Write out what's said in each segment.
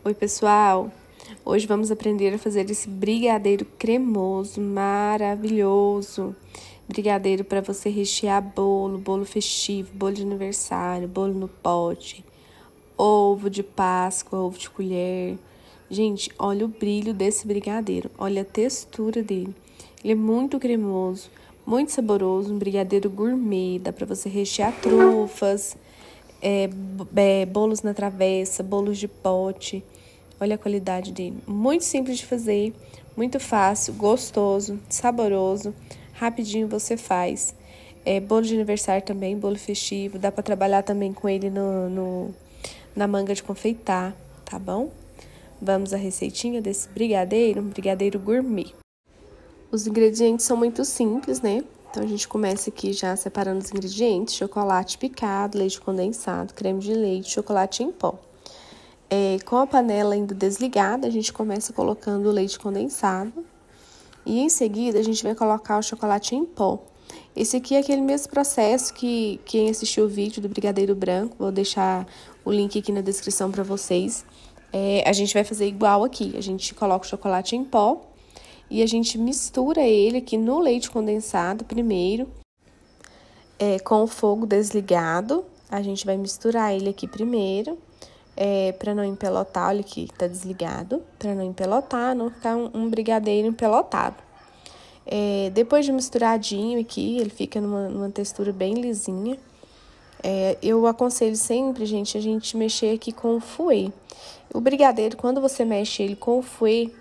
Oi, pessoal! Hoje vamos aprender a fazer esse brigadeiro cremoso, maravilhoso. Brigadeiro para você rechear bolo festivo, bolo de aniversário, bolo no pote, ovo de Páscoa, ovo de colher. Gente, olha o brilho desse brigadeiro, olha a textura dele. Ele é muito cremoso, muito saboroso, um brigadeiro gourmet. Dá para você rechear trufas, bolos na travessa, bolos de pote. Olha a qualidade dele. Muito simples de fazer, muito fácil, gostoso, saboroso. Rapidinho você faz. Bolo de aniversário também, bolo festivo. Dá para trabalhar também com ele na manga de confeitar, tá bom? Vamos à receitinha desse brigadeiro, um brigadeiro gourmet. Os ingredientes são muito simples, né? Então, a gente começa aqui já separando os ingredientes: chocolate picado, leite condensado, creme de leite, chocolate em pó. Com a panela ainda desligada, a gente começa colocando o leite condensado. E em seguida, a gente vai colocar o chocolate em pó. Esse aqui é aquele mesmo processo que quem assistiu o vídeo do brigadeiro branco, vou deixar o link aqui na descrição para vocês. A gente vai fazer igual aqui, a gente coloca o chocolate em pó. E a gente mistura ele aqui no leite condensado primeiro, com o fogo desligado. A gente vai misturar ele aqui primeiro, para não empelotar. Olha aqui, tá desligado, para não empelotar, não ficar um brigadeiro empelotado. Depois de misturadinho aqui, ele fica numa textura bem lisinha. Eu aconselho sempre, gente, a gente mexer aqui com o fouet. O brigadeiro, quando você mexe ele com o fouet,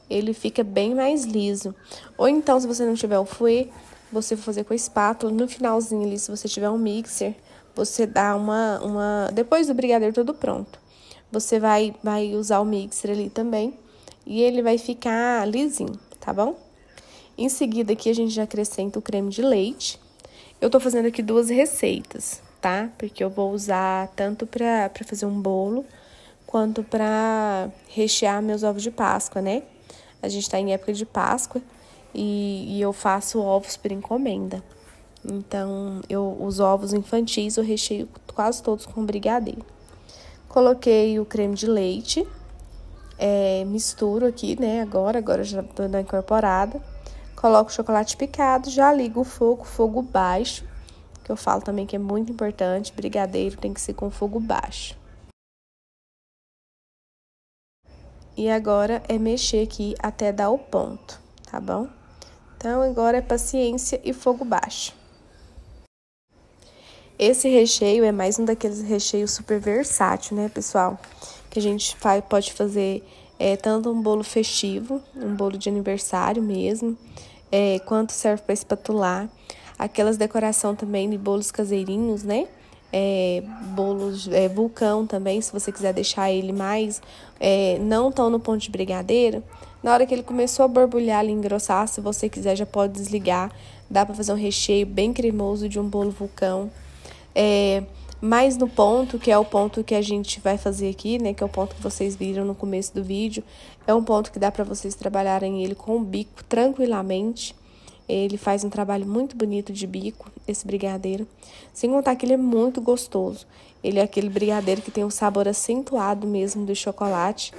ele fica bem mais liso. Ou então, se você não tiver o fouet, você for fazer com a espátula. No finalzinho ali, se você tiver um mixer, você dá depois do brigadeiro todo pronto, você vai usar o mixer ali também, e ele vai ficar lisinho, tá bom? Em seguida, aqui a gente já acrescenta o creme de leite. Eu tô fazendo aqui duas receitas, tá? Porque eu vou usar tanto pra fazer um bolo, quanto pra rechear meus ovos de Páscoa, né? A gente tá em época de Páscoa e eu faço ovos por encomenda. Então, os ovos infantis eu recheio quase todos com brigadeiro. Coloquei o creme de leite, misturo aqui, né? Agora já tô dando incorporada. Coloco o chocolate picado, já ligo o fogo baixo, que eu falo também que é muito importante. Brigadeiro tem que ser com fogo baixo. E agora é mexer aqui até dar o ponto, tá bom? Então, agora é paciência e fogo baixo. Esse recheio é mais um daqueles recheios super versátil, né, pessoal? Que a gente pode fazer tanto um bolo festivo, um bolo de aniversário mesmo, quanto serve para espatular. Aquelas decoração também de bolos caseirinhos, né? Bolos vulcão também, se você quiser deixar ele mais não tão no ponto de brigadeiro. Na hora que ele começou a borbulhar e engrossar, se você quiser, já pode desligar. Dá para fazer um recheio bem cremoso de um bolo vulcão. Mais no ponto, que é o ponto que a gente vai fazer aqui, né? Que é o ponto que vocês viram no começo do vídeo. É um ponto que dá para vocês trabalharem ele com o bico tranquilamente. Ele faz um trabalho muito bonito de bico, esse brigadeiro. Sem contar que ele é muito gostoso. Ele é aquele brigadeiro que tem um sabor acentuado mesmo do chocolate.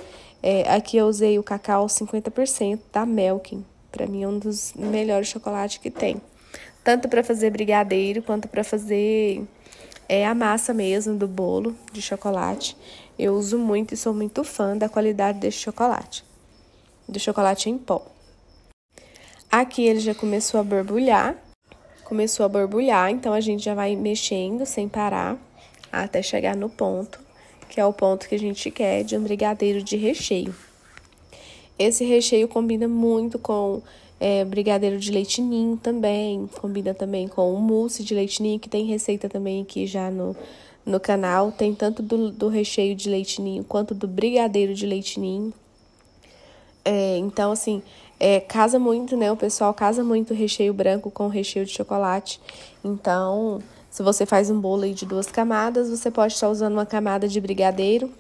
Aqui eu usei o cacau 50% da Melkin. Pra mim é um dos melhores chocolates que tem. Tanto para fazer brigadeiro, quanto para fazer a massa mesmo do bolo de chocolate. Eu uso muito e sou muito fã da qualidade desse chocolate. Do chocolate em pó. Aqui ele já começou a borbulhar. Então a gente já vai mexendo sem parar até chegar no ponto, que é o ponto que a gente quer de um brigadeiro de recheio. Esse recheio combina muito com brigadeiro de leite ninho também, combina também com o mousse de leite ninho, que tem receita também aqui já no canal. Tem tanto do recheio de leite ninho quanto do brigadeiro de leite ninho. Então, assim, casa muito, né? O pessoal casa muito o recheio branco com o recheio de chocolate. Então, se você faz um bolo aí de 2 camadas, você pode estar usando uma camada de brigadeiro,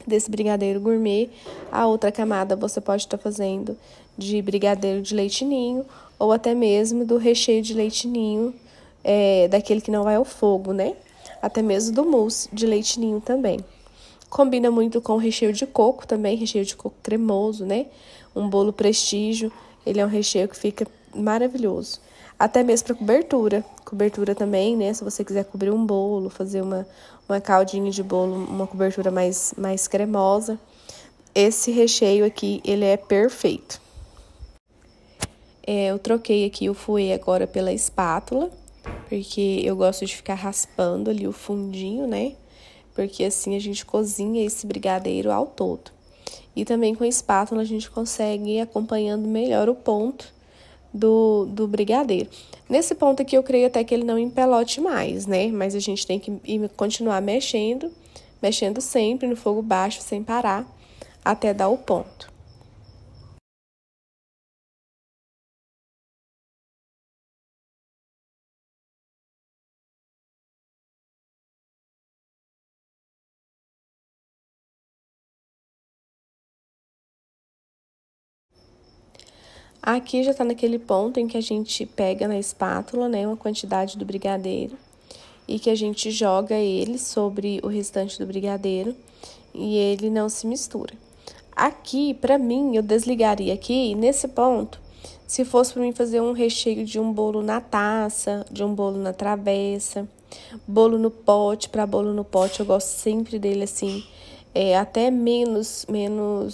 desse brigadeiro gourmet. A outra camada você pode estar fazendo de brigadeiro de leite ninho, ou até mesmo do recheio de leite ninho, daquele que não vai ao fogo, né? Até mesmo do mousse de leite ninho também. Combina muito com recheio de coco também, recheio de coco cremoso, né? Um bolo prestígio, ele é um recheio que fica maravilhoso. Até mesmo para cobertura. Cobertura também, né? Se você quiser cobrir um bolo, fazer uma caldinha de bolo, uma cobertura mais cremosa. Esse recheio aqui, ele é perfeito. Eu troquei aqui o fouet agora pela espátula, porque eu gosto de ficar raspando ali o fundinho, né? Porque assim a gente cozinha esse brigadeiro ao todo. E também com a espátula a gente consegue ir acompanhando melhor o ponto do brigadeiro. Nesse ponto aqui eu creio até que ele não empelote mais, né? Mas a gente tem que continuar mexendo sempre no fogo baixo, sem parar, até dar o ponto. Aqui já tá naquele ponto em que a gente pega na espátula, né, uma quantidade do brigadeiro e que a gente joga ele sobre o restante do brigadeiro e ele não se mistura. Aqui, pra mim, eu desligaria aqui, nesse ponto, se fosse pra mim fazer um recheio de um bolo na taça, de um bolo na travessa, bolo no pote. Pra bolo no pote, eu gosto sempre dele assim, até menos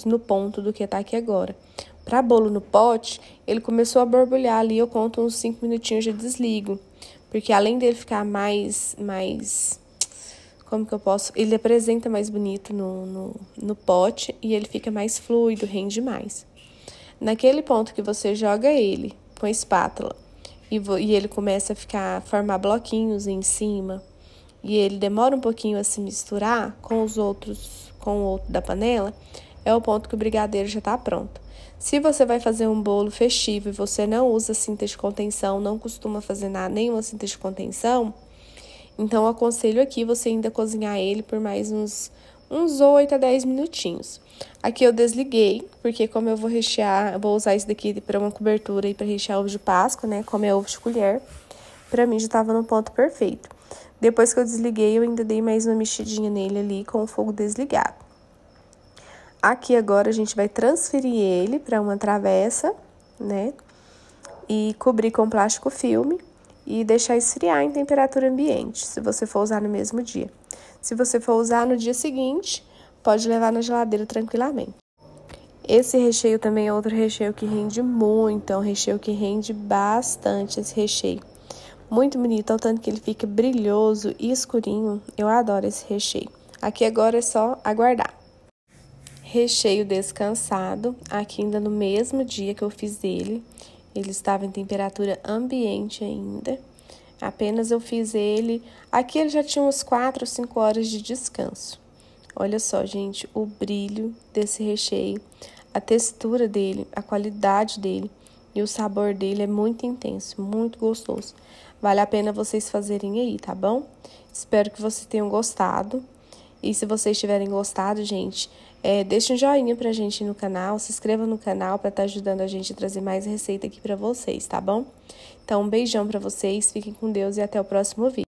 no ponto do que tá aqui agora. Pra bolo no pote, ele começou a borbulhar ali, eu conto uns 5 minutinhos e já desligo. Porque além dele ficar mais, como que eu posso? Ele apresenta mais bonito no pote e ele fica mais fluido, rende mais. Naquele ponto que você joga ele com a espátula e ele começa a formar bloquinhos em cima e ele demora um pouquinho a se misturar com o outro da panela, é o ponto que o brigadeiro já tá pronto. Se você vai fazer um bolo festivo e você não usa cinta de contenção, não costuma fazer nenhuma cinta de contenção, então eu aconselho aqui você ainda cozinhar ele por mais uns 8 a 10 minutinhos. Aqui eu desliguei, porque como eu vou rechear, eu vou usar isso daqui para uma cobertura e para rechear ovo de Páscoa, né? Como é ovo de colher, pra mim já tava no ponto perfeito. Depois que eu desliguei, eu ainda dei mais uma mexidinha nele ali com o fogo desligado. Aqui agora a gente vai transferir ele para uma travessa, né? E cobrir com plástico filme e deixar esfriar em temperatura ambiente, se você for usar no mesmo dia. Se você for usar no dia seguinte, pode levar na geladeira tranquilamente. Esse recheio também é outro recheio que rende muito, é um recheio que rende bastante esse recheio. Muito bonito, ao tanto que ele fica brilhoso e escurinho. Eu adoro esse recheio. Aqui agora é só aguardar. Recheio descansado, aqui ainda no mesmo dia que eu fiz ele. Ele estava em temperatura ambiente ainda. Apenas eu fiz ele... Aqui ele já tinha uns 4 ou 5 horas de descanso. Olha só, gente, o brilho desse recheio, a textura dele, a qualidade dele e o sabor dele é muito intenso, muito gostoso. Vale a pena vocês fazerem aí, tá bom? Espero que vocês tenham gostado. E se vocês tiverem gostado, gente, deixe um joinha pra gente no canal, se inscreva no canal pra estar ajudando a gente a trazer mais receita aqui pra vocês, tá bom? Então, um beijão pra vocês, fiquem com Deus e até o próximo vídeo.